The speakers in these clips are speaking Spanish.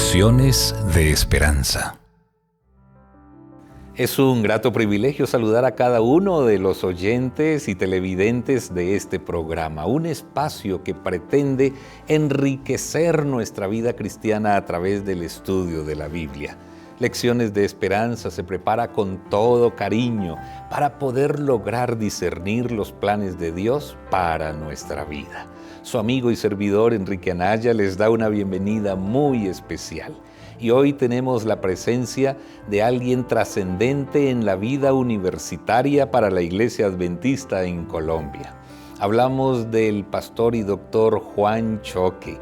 Lecciones de Esperanza. Es un grato privilegio saludar a cada uno de los oyentes y televidentes de este programa, un espacio que pretende enriquecer nuestra vida cristiana a través del estudio de la Biblia. Lecciones de Esperanza se prepara con todo cariño para poder lograr discernir los planes de Dios para nuestra vida. Su amigo y servidor Enrique Anaya les da una bienvenida muy especial. Y hoy tenemos la presencia de alguien trascendente en la vida universitaria para la Iglesia Adventista en Colombia. Hablamos del pastor y doctor Juan Choque,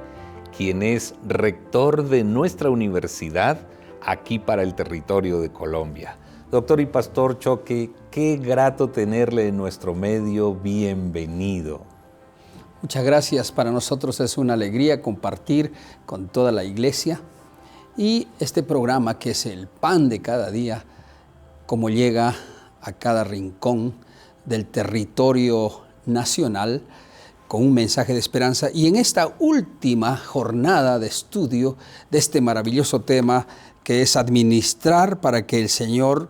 quien es rector de nuestra universidad aquí para el territorio de Colombia. Doctor y pastor Choque, qué grato tenerle en nuestro medio. Bienvenido. Muchas gracias. Para nosotros es una alegría compartir con toda la iglesia y este programa que es el pan de cada día, como llega a cada rincón del territorio nacional con un mensaje de esperanza. Y en esta última jornada de estudio de este maravilloso tema que es administrar para que el Señor,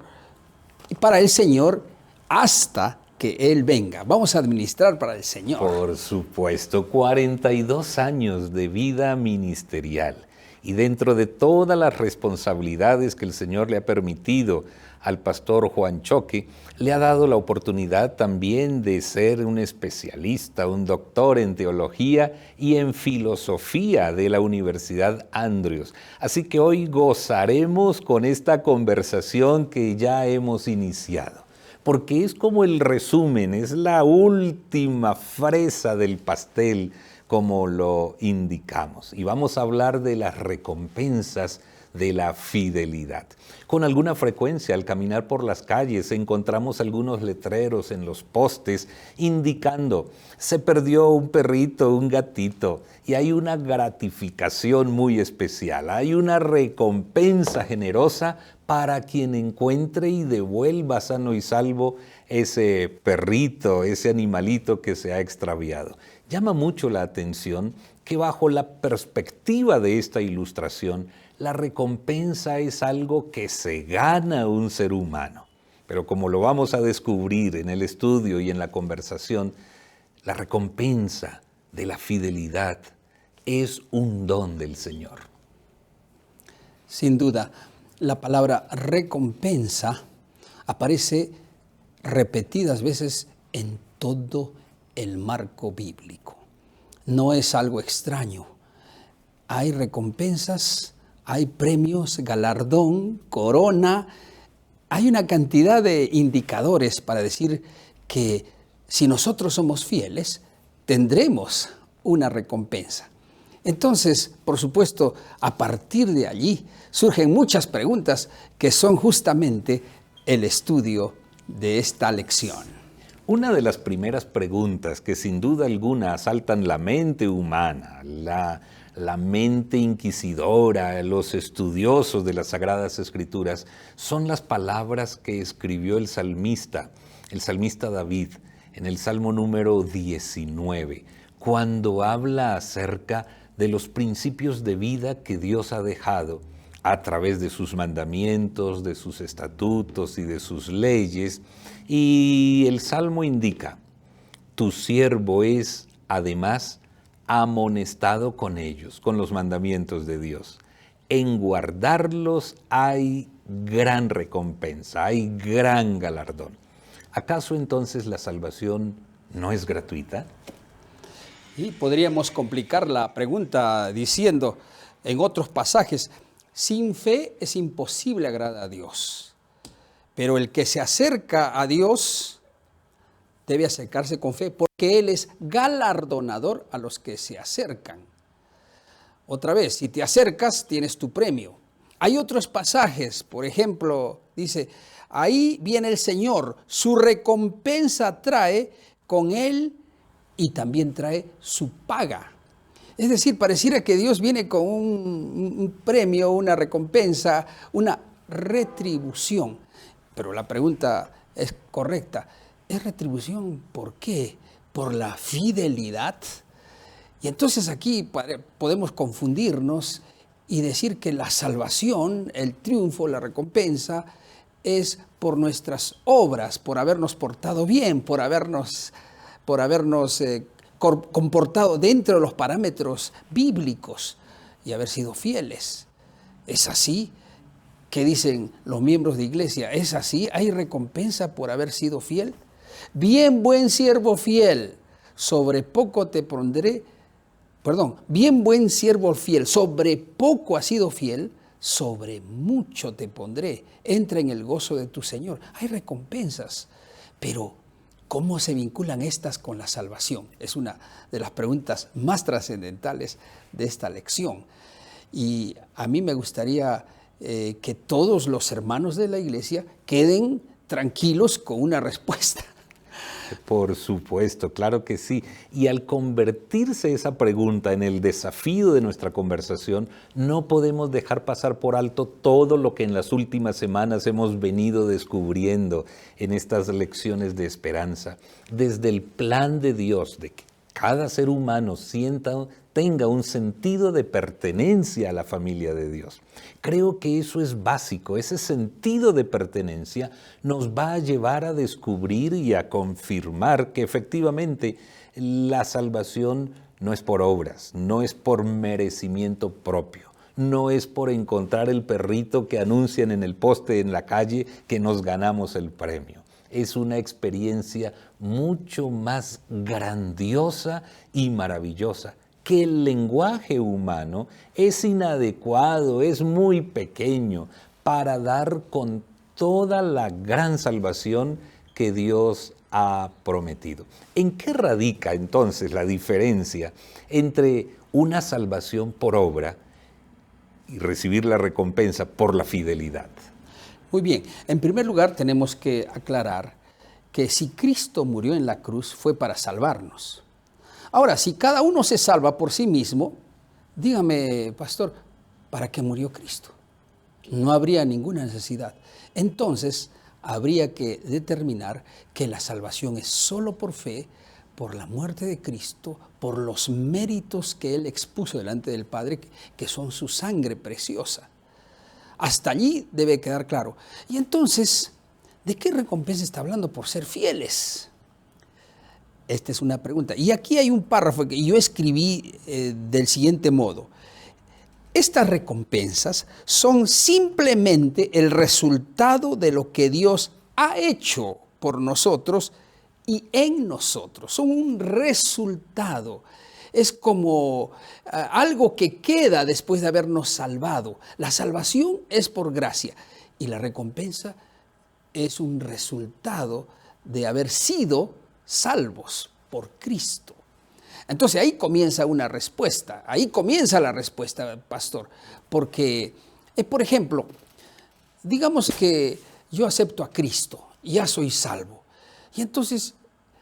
y para el Señor hasta que Él venga. Vamos a administrar para el Señor. Por supuesto, 42 años de vida ministerial. Y dentro de todas las responsabilidades que el Señor le ha permitido al pastor Juan Choque, le ha dado la oportunidad también de ser un especialista, un doctor en teología y en filosofía de la Universidad Andrews. Así que hoy gozaremos con esta conversación que ya hemos iniciado, porque es como el resumen, es la última fresa del pastel, como lo indicamos. Y vamos a hablar de las recompensas de la fidelidad. Con alguna frecuencia al caminar por las calles encontramos algunos letreros en los postes indicando: se perdió un perrito, un gatito, y hay una gratificación muy especial, hay una recompensa generosa para quien encuentre y devuelva sano y salvo ese perrito, ese animalito que se ha extraviado. Llama mucho la atención que bajo la perspectiva de esta ilustración, la recompensa es algo que se gana un ser humano. Pero como lo vamos a descubrir en el estudio y en la conversación, la recompensa de la fidelidad es un don del Señor. Sin duda, la palabra recompensa aparece repetidas veces en todo el marco bíblico. No es algo extraño. Hay recompensas, hay premios, galardón, corona. Hay una cantidad de indicadores para decir que si nosotros somos fieles, tendremos una recompensa. Entonces, por supuesto, a partir de allí surgen muchas preguntas que son justamente el estudio de esta lección. Una de las primeras preguntas que sin duda alguna asaltan la mente humana, la mente inquisidora, los estudiosos de las Sagradas Escrituras, son las palabras que escribió el salmista David, en el Salmo número 19, cuando habla acerca de los principios de vida que Dios ha dejado a través de sus mandamientos, de sus estatutos y de sus leyes. Y el Salmo indica: tu siervo es, además, amonestado con ellos, con los mandamientos de Dios. En guardarlos hay gran recompensa, hay gran galardón. ¿Acaso entonces la salvación no es gratuita? Y podríamos complicar la pregunta diciendo en otros pasajes: sin fe es imposible agradar a Dios. Pero el que se acerca a Dios debe acercarse con fe, porque Él es galardonador a los que se acercan. Otra vez, si te acercas, tienes tu premio. Hay otros pasajes, por ejemplo, dice: ahí viene el Señor, su recompensa trae con Él y también trae su paga. Es decir, pareciera que Dios viene con un premio, una recompensa, una retribución. Pero la pregunta es correcta. ¿Es retribución por qué? ¿Por la fidelidad? Y entonces aquí podemos confundirnos y decir que la salvación, el triunfo, la recompensa, es por nuestras obras, por habernos portado bien, por habernos comportado dentro de los parámetros bíblicos y haber sido fieles. ¿Es así? ¿Qué dicen los miembros de iglesia? ¿Es así? ¿Hay recompensa por haber sido fiel? Bien, buen siervo fiel, sobre poco te pondré. Bien, buen siervo fiel, sobre poco has sido fiel, sobre mucho te pondré. Entra en el gozo de tu Señor. Hay recompensas, pero ¿cómo se vinculan estas con la salvación? Es una de las preguntas más trascendentales de esta lección. Y a mí me gustaría que todos los hermanos de la iglesia queden tranquilos con una respuesta. Por supuesto, claro que sí. Y al convertirse esa pregunta en el desafío de nuestra conversación, no podemos dejar pasar por alto todo lo que en las últimas semanas hemos venido descubriendo en estas lecciones de esperanza. Desde el plan de Dios, de que cada ser humano tenga un sentido de pertenencia a la familia de Dios. Creo que eso es básico. Ese sentido de pertenencia nos va a llevar a descubrir y a confirmar que efectivamente la salvación no es por obras, no es por merecimiento propio, no es por encontrar el perrito que anuncian en el poste en la calle que nos ganamos el premio. Es una experiencia mucho más grandiosa y maravillosa, que el lenguaje humano es inadecuado, es muy pequeño para dar con toda la gran salvación que Dios ha prometido. ¿En qué radica entonces la diferencia entre una salvación por obra y recibir la recompensa por la fidelidad? Muy bien, en primer lugar tenemos que aclarar que si Cristo murió en la cruz fue para salvarnos. Ahora, si cada uno se salva por sí mismo, dígame, pastor, ¿para qué murió Cristo? No habría ninguna necesidad. Entonces, habría que determinar que la salvación es solo por fe, por la muerte de Cristo, por los méritos que Él expuso delante del Padre, que son su sangre preciosa. Hasta allí debe quedar claro. Y entonces, ¿de qué recompensa está hablando por ser fieles? Esta es una pregunta. Y aquí hay un párrafo que yo escribí del siguiente modo. Estas recompensas son simplemente el resultado de lo que Dios ha hecho por nosotros y en nosotros. Son un resultado. Es como algo que queda después de habernos salvado. La salvación es por gracia y la recompensa es un resultado de haber sido salvos por Cristo. Entonces ahí comienza una respuesta, ahí comienza la respuesta, pastor, porque, por ejemplo, digamos que yo acepto a Cristo, ya soy salvo, y entonces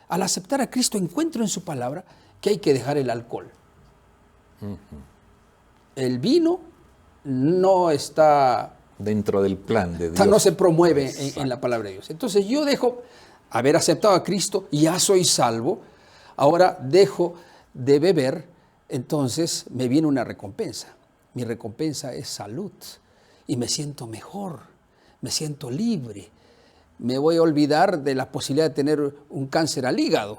al aceptar a Cristo encuentro en su palabra que hay que dejar el alcohol. El vino no está dentro del plan de Dios. No se promueve en la palabra de Dios. Entonces yo dejo haber aceptado a Cristo, ya soy salvo, ahora dejo de beber, entonces me viene una recompensa. Mi recompensa es salud y me siento mejor, me siento libre. Me voy a olvidar de la posibilidad de tener un cáncer al hígado.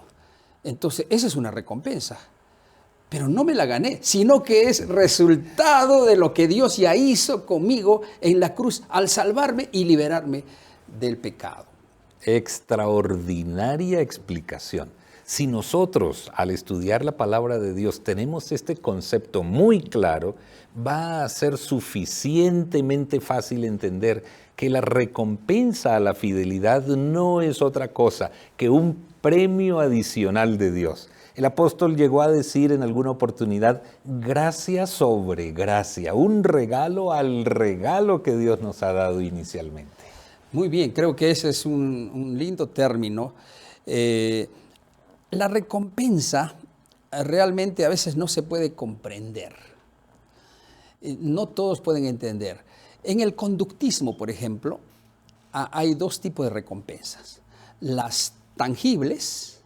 Entonces esa es una recompensa. Pero no me la gané, sino que es resultado de lo que Dios ya hizo conmigo en la cruz al salvarme y liberarme del pecado. Extraordinaria explicación. Si nosotros al estudiar la palabra de Dios tenemos este concepto muy claro, va a ser suficientemente fácil entender que la recompensa a la fidelidad no es otra cosa que un premio adicional de Dios. El apóstol llegó a decir en alguna oportunidad, gracia sobre gracia, un regalo al regalo que Dios nos ha dado inicialmente. Muy bien, creo que ese es un lindo término. La recompensa realmente a veces no se puede comprender. No todos pueden entender. En el conductismo, por ejemplo, hay dos tipos de recompensas. Las tangibles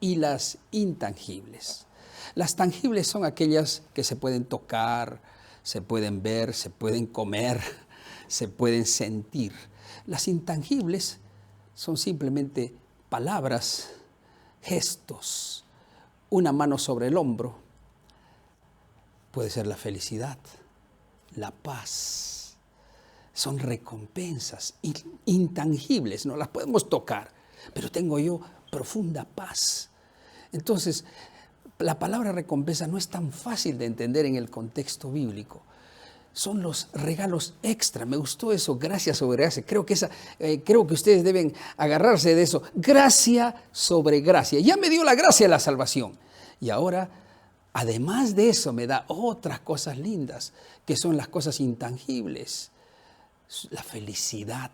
y las intangibles. Las tangibles son aquellas que se pueden tocar, se pueden ver, se pueden comer, se pueden sentir. Las intangibles son simplemente palabras, gestos, una mano sobre el hombro. Puede ser la felicidad, la paz. Son recompensas intangibles, no las podemos tocar, pero tengo yo profunda paz. Entonces, la palabra recompensa no es tan fácil de entender en el contexto bíblico. Son los regalos extra. Me gustó eso, gracia sobre gracia. Creo que ustedes deben agarrarse de eso. Gracia sobre gracia. Ya me dio la gracia de la salvación. Y ahora, además de eso, me da otras cosas lindas, que son las cosas intangibles. La felicidad.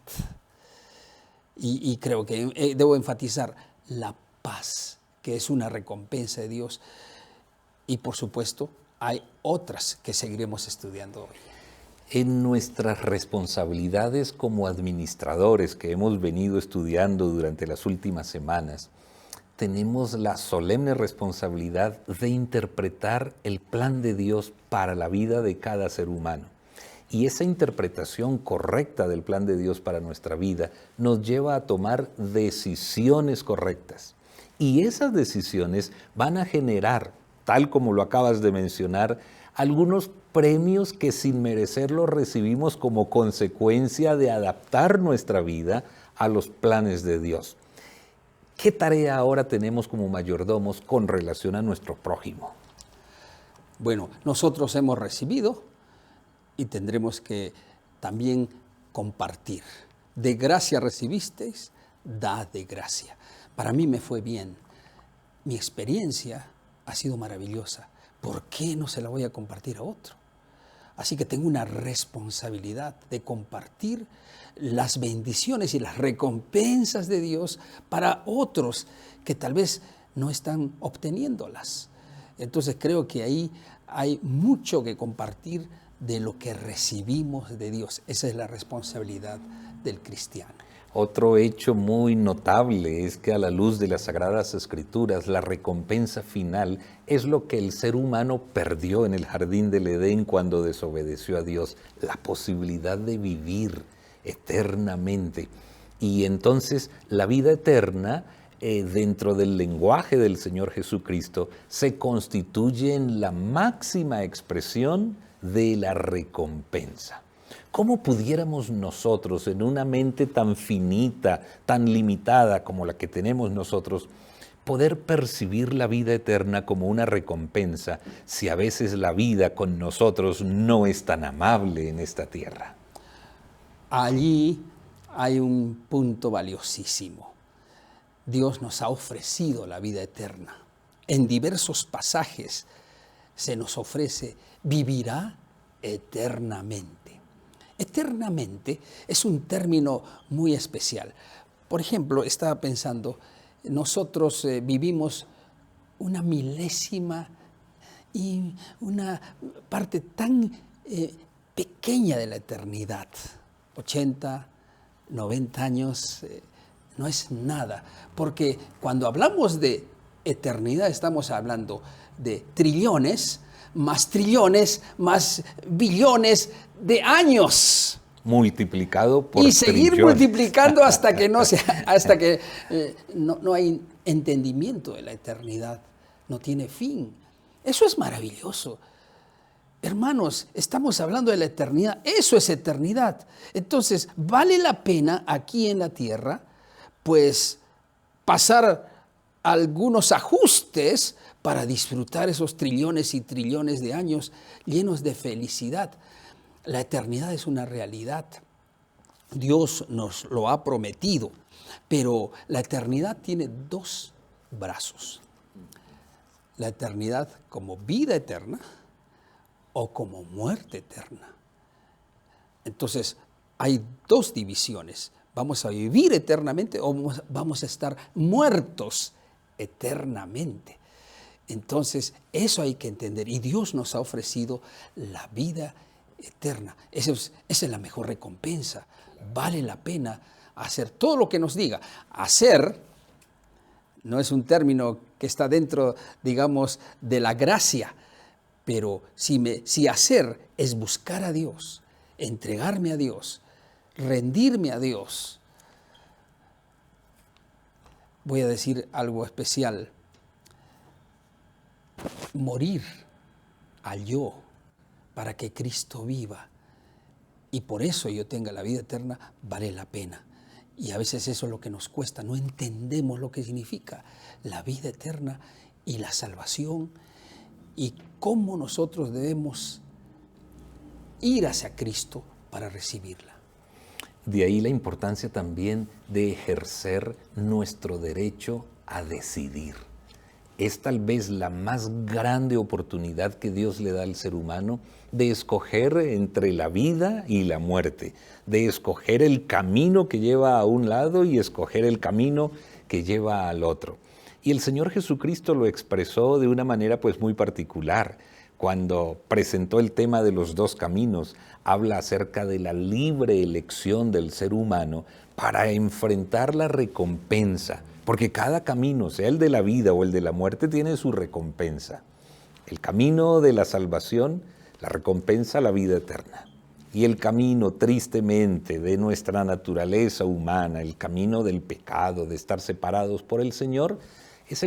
Y creo que debo enfatizar la paz, que es una recompensa de Dios. Y por supuesto, hay otras que seguiremos estudiando hoy. En nuestras responsabilidades como administradores que hemos venido estudiando durante las últimas semanas, tenemos la solemne responsabilidad de interpretar el plan de Dios para la vida de cada ser humano. Y esa interpretación correcta del plan de Dios para nuestra vida nos lleva a tomar decisiones correctas. Y esas decisiones van a generar, tal como lo acabas de mencionar, algunos premios que sin merecerlo recibimos como consecuencia de adaptar nuestra vida a los planes de Dios. ¿Qué tarea ahora tenemos como mayordomos con relación a nuestro prójimo? Bueno, nosotros hemos recibido y tendremos que también compartir. De gracia recibisteis, da de gracia. Para mí me fue bien. Mi experiencia ha sido maravillosa. ¿Por qué no se la voy a compartir a otro? Así que tengo una responsabilidad de compartir las bendiciones y las recompensas de Dios para otros que tal vez no están obteniéndolas. Entonces creo que ahí hay mucho que compartir de lo que recibimos de Dios. Esa es la responsabilidad del cristiano. Otro hecho muy notable es que a la luz de las Sagradas Escrituras, la recompensa final es lo que el ser humano perdió en el jardín del Edén cuando desobedeció a Dios, la posibilidad de vivir eternamente. Y entonces la vida eterna, dentro del lenguaje del Señor Jesucristo, se constituye en la máxima expresión de la recompensa. ¿Cómo pudiéramos nosotros, en una mente tan finita, tan limitada como la que tenemos nosotros, poder percibir la vida eterna como una recompensa si a veces la vida con nosotros no es tan amable en esta tierra? Allí hay un punto valiosísimo. Dios nos ha ofrecido la vida eterna. En diversos pasajes se nos ofrece, vivirá eternamente. Eternamente es un término muy especial. Por ejemplo, estaba pensando, nosotros vivimos una milésima y una parte tan pequeña de la eternidad. 80, 90 años no es nada, porque cuando hablamos de eternidad estamos hablando de trillones, más billones de años. Multiplicado por y seguir trillones. Multiplicando hasta que no hay entendimiento de la eternidad, no tiene fin. Eso es maravilloso. Hermanos, estamos hablando de la eternidad, eso es eternidad. Entonces, vale la pena aquí en la tierra, pues, pasar algunos ajustes para disfrutar esos trillones y trillones de años llenos de felicidad. La eternidad es una realidad. Dios nos lo ha prometido, pero la eternidad tiene dos brazos. La eternidad como vida eterna o como muerte eterna. Entonces, hay dos divisiones. ¿Vamos a vivir eternamente o vamos a estar muertos eternamente? Entonces, eso hay que entender. Y Dios nos ha ofrecido la vida eterna. Esa es la mejor recompensa. Vale la pena hacer todo lo que nos diga. Hacer no es un término que está dentro, digamos, de la gracia, Pero si hacer es buscar a Dios, entregarme a Dios, rendirme a Dios, voy a decir algo especial. Morir al yo para que Cristo viva y por eso yo tenga la vida eterna, vale la pena. Y a veces eso es lo que nos cuesta, no entendemos lo que significa la vida eterna y la salvación y cómo nosotros debemos ir hacia Cristo para recibirla. De ahí la importancia también de ejercer nuestro derecho a decidir. Es tal vez la más grande oportunidad que Dios le da al ser humano de escoger entre la vida y la muerte, de escoger el camino que lleva a un lado y escoger el camino que lleva al otro. Y el Señor Jesucristo lo expresó de una manera pues muy particular. Cuando presentó el tema de los dos caminos, habla acerca de la libre elección del ser humano para enfrentar la recompensa. Porque cada camino, sea el de la vida o el de la muerte, tiene su recompensa. El camino de la salvación, la recompensa, la vida eterna. Y el camino, tristemente, de nuestra naturaleza humana, el camino del pecado, de estar separados por el Señor, es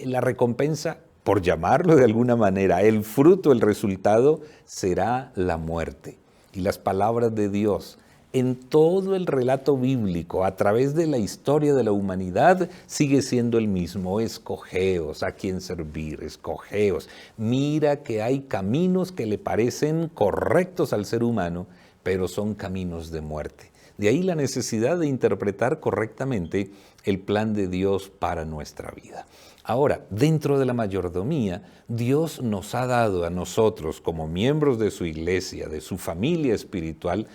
la recompensa, por llamarlo de alguna manera, el fruto, el resultado, será la muerte. Y las palabras de Dios, en todo el relato bíblico, a través de la historia de la humanidad, sigue siendo el mismo. Escogeos a quién servir, escogeos. Mira que hay caminos que le parecen correctos al ser humano, pero son caminos de muerte. De ahí la necesidad de interpretar correctamente el plan de Dios para nuestra vida. Ahora, dentro de la mayordomía, Dios nos ha dado a nosotros, como miembros de su iglesia, de su familia espiritual,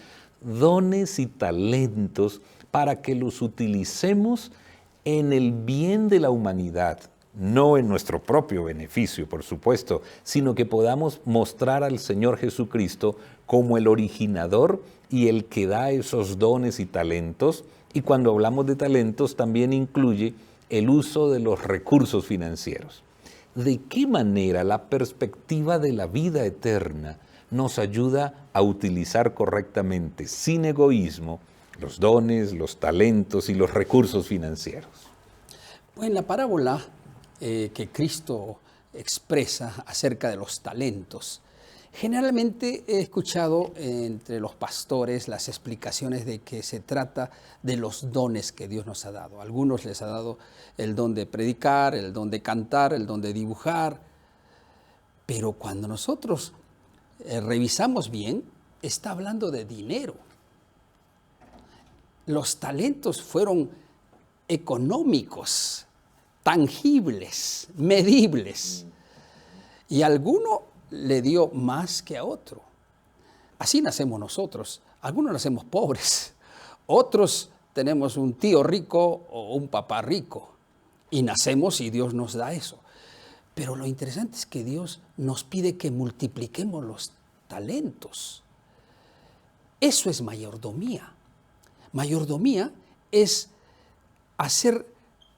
dones y talentos para que los utilicemos en el bien de la humanidad, no en nuestro propio beneficio, por supuesto, sino que podamos mostrar al Señor Jesucristo como el originador y el que da esos dones y talentos. Y cuando hablamos de talentos también incluye el uso de los recursos financieros. ¿De qué manera la perspectiva de la vida eterna nos ayuda a utilizar correctamente, sin egoísmo, los dones, los talentos y los recursos financieros? En la parábola que Cristo expresa acerca de los talentos, generalmente he escuchado entre los pastores las explicaciones de que se trata de los dones que Dios nos ha dado. A algunos les ha dado el don de predicar, el don de cantar, el don de dibujar, pero cuando nosotros revisamos bien, está hablando de dinero. Los talentos fueron económicos, tangibles, medibles. Y a alguno le dio más que a otro. Así nacemos nosotros. Algunos nacemos pobres. Otros tenemos un tío rico o un papá rico. Y nacemos y Dios nos da eso. Pero lo interesante es que Dios nos pide que multipliquemos los talentos. Eso es mayordomía. Mayordomía es hacer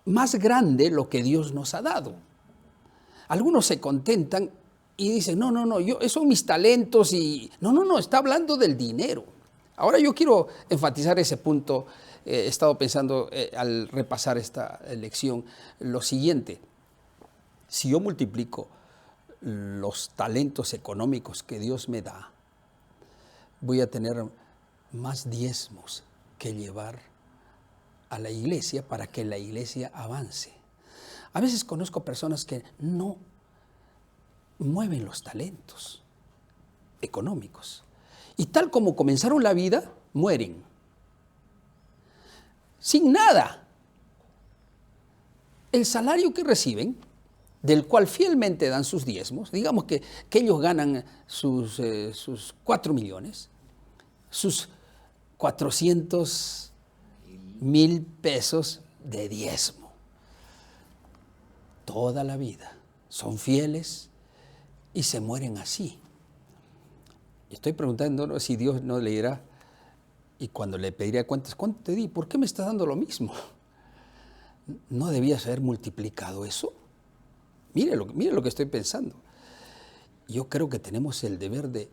más grande lo que Dios nos ha dado. Algunos se contentan y dicen, no, esos son mis talentos y... No, está hablando del dinero. Ahora yo quiero enfatizar ese punto. He estado pensando al repasar esta lección lo siguiente. Si yo multiplico los talentos económicos que Dios me da, voy a tener más diezmos que llevar a la iglesia para que la iglesia avance. A veces conozco personas que no mueven los talentos económicos y tal como comenzaron la vida, mueren sin nada. El salario que reciben, del cual fielmente dan sus diezmos, digamos que ellos ganan sus 4 millones, sus 400,000 pesos de diezmo. Toda la vida son fieles y se mueren así. Estoy preguntando si Dios no le dirá, y cuando le pediría cuentas, ¿cuánto te di? ¿Por qué me estás dando lo mismo? ¿No debías haber multiplicado eso? Mire lo que estoy pensando. yo creo que tenemos el deber de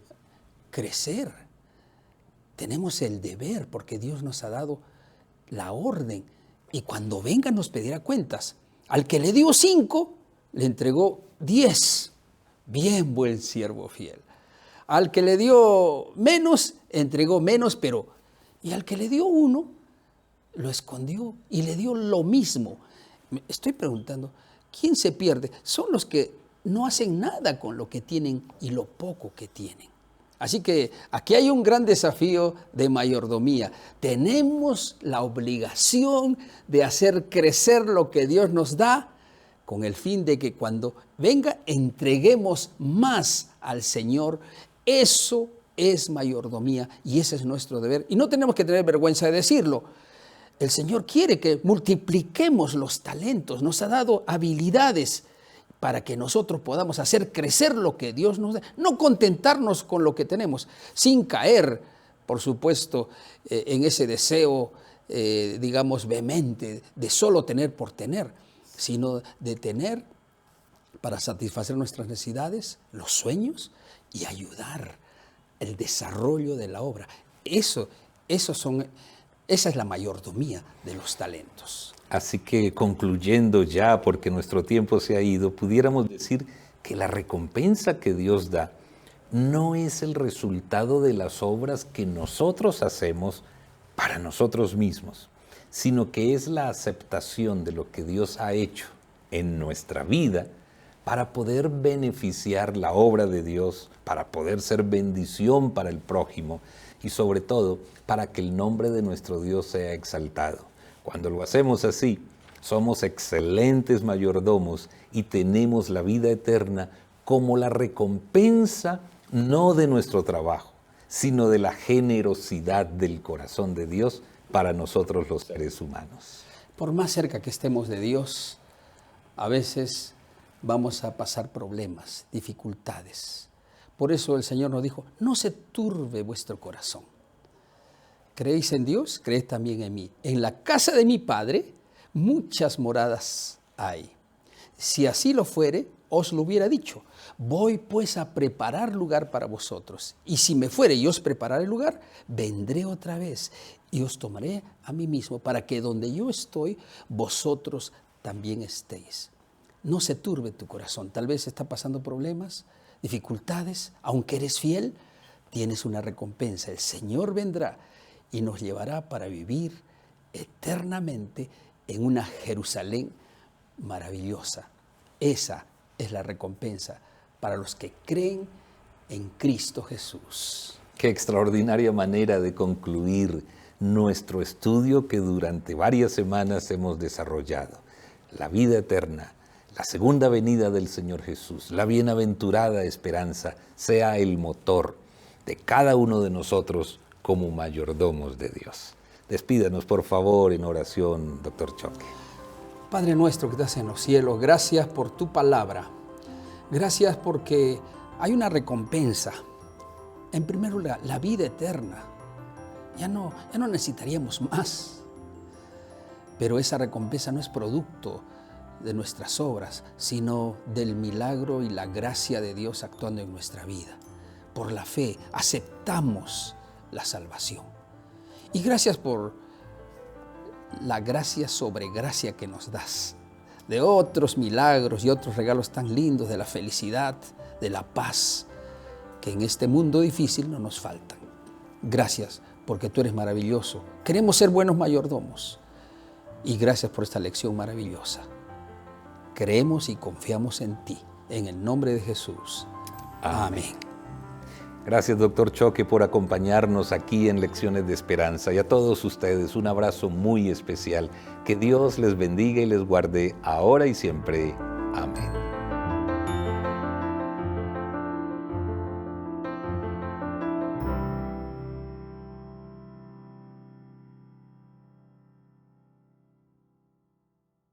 crecer. Tenemos el deber porque Dios nos ha dado la orden. Y cuando venga nos pedirá cuentas. Al que le dio 5, le entregó 10. Bien, buen siervo fiel. Al que le dio menos, entregó menos, pero... Y al que le dio 1, lo escondió y le dio lo mismo. Me estoy preguntando, ¿quién se pierde? Son los que no hacen nada con lo que tienen y lo poco que tienen. Así que aquí hay un gran desafío de mayordomía. Tenemos la obligación de hacer crecer lo que Dios nos da con el fin de que cuando venga entreguemos más al Señor. Eso es mayordomía y ese es nuestro deber. Y no tenemos que tener vergüenza de decirlo. El Señor quiere que multipliquemos los talentos, nos ha dado habilidades para que nosotros podamos hacer crecer lo que Dios nos da. No contentarnos con lo que tenemos, sin caer, por supuesto, en ese deseo, digamos, vehemente de solo tener por tener, sino de tener para satisfacer nuestras necesidades, los sueños y ayudar el desarrollo de la obra. Esa es la mayordomía de los talentos. Así que concluyendo ya, porque nuestro tiempo se ha ido, pudiéramos decir que la recompensa que Dios da no es el resultado de las obras que nosotros hacemos para nosotros mismos, sino que es la aceptación de lo que Dios ha hecho en nuestra vida para poder beneficiar la obra de Dios, para poder ser bendición para el prójimo y sobre todo para que el nombre de nuestro Dios sea exaltado. Cuando lo hacemos así, somos excelentes mayordomos y tenemos la vida eterna como la recompensa no de nuestro trabajo, sino de la generosidad del corazón de Dios para nosotros los seres humanos. Por más cerca que estemos de Dios, a veces vamos a pasar problemas, dificultades. Por eso el Señor nos dijo, no se turbe vuestro corazón. ¿Creéis en Dios? Creed también en mí. En la casa de mi Padre muchas moradas hay. Si así lo fuere, os lo hubiera dicho. Voy pues a preparar lugar para vosotros. Y si me fuere y os prepararé lugar, vendré otra vez y os tomaré a mí mismo, para que donde yo estoy, vosotros también estéis. No se turbe tu corazón. Tal vez está pasando problemas, dificultades. Aunque eres fiel, tienes una recompensa. El Señor vendrá y nos llevará para vivir eternamente en una Jerusalén maravillosa. Esa es la recompensa para los que creen en Cristo Jesús. Qué extraordinaria manera de concluir nuestro estudio que durante varias semanas hemos desarrollado. La vida eterna, la segunda venida del Señor Jesús, la bienaventurada esperanza, sea el motor de cada uno de nosotros como mayordomos de Dios. Despídanos, por favor, en oración, Dr. Choque. Padre nuestro que estás en los cielos, gracias por tu palabra. Gracias porque hay una recompensa. En primer lugar, la vida eterna. Ya no necesitaríamos más. Pero esa recompensa no es producto de nuestras obras, sino del milagro y la gracia de Dios actuando en nuestra vida. Por la fe aceptamos la salvación. Y gracias por la gracia sobre gracia que nos das, de otros milagros y otros regalos tan lindos, de la felicidad, de la paz, que en este mundo difícil no nos faltan. Gracias porque tú eres maravilloso. Queremos ser buenos mayordomos. Y gracias por esta lección maravillosa. Creemos y confiamos en ti. En el nombre de Jesús. Amén. Gracias, Dr. Choque, por acompañarnos aquí en Lecciones de Esperanza. Y a todos ustedes, un abrazo muy especial. Que Dios les bendiga y les guarde ahora y siempre. Amén.